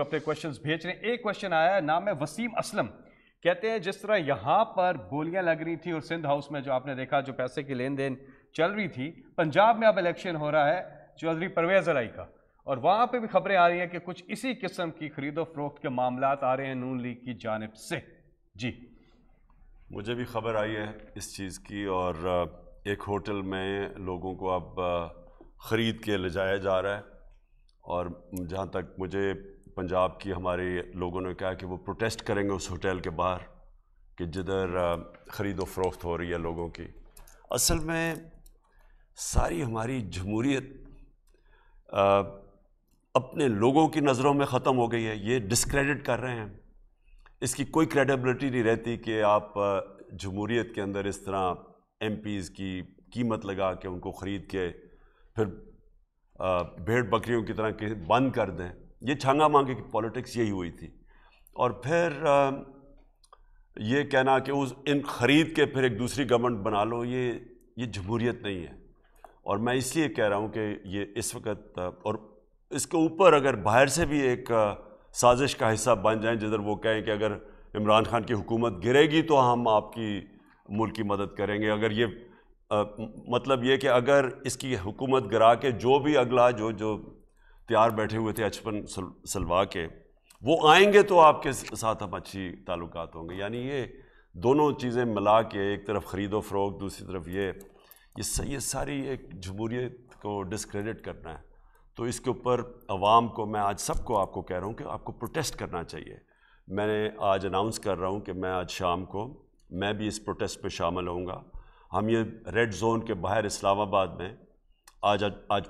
اپنے کوشچنز بھیج رہے ہیں. ایک کوشچن آیا ہے, نام ہے وسیم اسلم, کہتے ہیں جس طرح یہاں پر گولیاں لگ رہی تھی اور سندھ ہاؤس میں جو آپ نے دیکھا جو پیسے کی لین دین چل رہی تھی, پنجاب میں اب الیکشن ہو رہا ہے چودھری پرویز الہی کا, اور وہاں پہ بھی خبریں آ رہی ہیں کہ کچھ اسی قسم کی خرید و فروخت کے معاملات آ رہے ہیں نون لیگ کی جانب سے. جی مجھے بھی خبر آئی ہے اس چیز کی, اور ایک ہوٹل میں لوگوں کو اب خرید کے لے جایا جا رہا ہے, اور جہاں تک مجھے پنجاب کی ہمارے لوگوں نے کہا کہ وہ پروٹیسٹ کریں گے اس ہوٹل کے باہر کہ جدھر خرید و فروخت ہو رہی ہے لوگوں کی. اصل میں ساری ہماری جمہوریت اپنے لوگوں کی نظروں میں ختم ہو گئی ہے. یہ ڈسکریڈٹ کر رہے ہیں, اس کی کوئی کریڈیبلٹی نہیں رہتی کہ آپ جمہوریت کے اندر اس طرح ایم پیز کی قیمت لگا کے ان کو خرید کے پھر بھیڑ بکریوں کی طرح بند کر دیں. یہ چھانگا مانگے کی پالیٹکس یہی ہوئی تھی. اور پھر یہ کہنا کہ ان خرید کے پھر ایک دوسری گورنمنٹ بنا لو, یہ جمہوریت نہیں ہے. اور میں اس لیے کہہ رہا ہوں کہ یہ اس وقت, اور اس کے اوپر اگر باہر سے بھی ایک سازش کا حصہ بن جائیں جدھر وہ کہیں کہ اگر عمران خان کی حکومت گرے گی تو ہم آپ کی ملک کی مدد کریں گے, اگر یہ مطلب یہ کہ اگر اس کی حکومت گرا کے جو بھی اگلا جو تیار بیٹھے ہوئے تھے اچپن سلوا کے وہ آئیں گے تو آپ کے ساتھ ہم اچھی تعلقات ہوں گے. یعنی یہ دونوں چیزیں ملا کے, ایک طرف خرید و فروخت, دوسری طرف یہ ساری ایک جمہوریت کو ڈسکریڈٹ کرنا ہے. تو اس کے اوپر عوام کو, میں آج سب کو آپ کو کہہ رہا ہوں کہ آپ کو پروٹیسٹ کرنا چاہیے. میں نے آج اناؤنس کر رہا ہوں کہ میں آج شام کو میں بھی اس پروٹیسٹ پہ شامل ہوں گا. ہم یہ ریڈ زون کے باہر اسلام آباد میں آج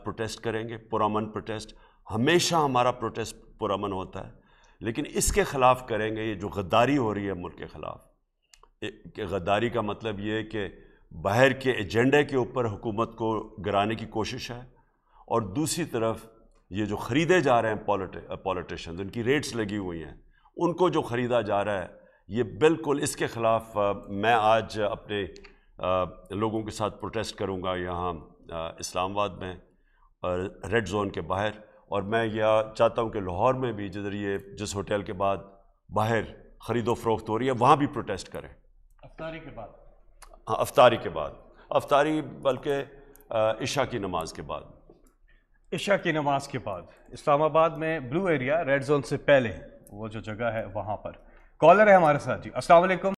پروٹیسٹ کریں گے, پرامن پروٹیسٹ. ہمیشہ ہمارا پروٹیسٹ پرامن ہوتا ہے, لیکن اس کے خلاف کریں گے. یہ جو غداری ہو رہی ہے ملک کے خلاف, کہ غداری کا مطلب یہ ہے کہ باہر کے ایجنڈے کے اوپر حکومت کو گرانے کی کوشش ہے, اور دوسری طرف یہ جو خریدے جا رہے ہیں پولیٹیشنز, ان کی ریٹس لگی ہوئی ہیں, ان کو جو خریدا جا رہا ہے, یہ بالکل اس کے خلاف میں آج اپنے لوگوں کے ساتھ پروٹیسٹ کروں گا یہاں اسلام آباد میں ریڈ زون کے باہر. اور میں یہ چاہتا ہوں کہ لاہور میں بھی جس ہوٹل کے بعد باہر خرید و فروخت ہو رہی ہے وہاں بھی پروٹیسٹ کریں. افطاری کے بعد, ہاں افطاری کے بعد, افطاری بلکہ عشاء کی نماز کے بعد, عشاء کی نماز کے بعد. اسلام آباد میں بلو ایریا ریڈ زون سے پہلے وہ جو جگہ ہے وہاں پر. کالر ہے ہمارے ساتھ. جی السلام علیکم.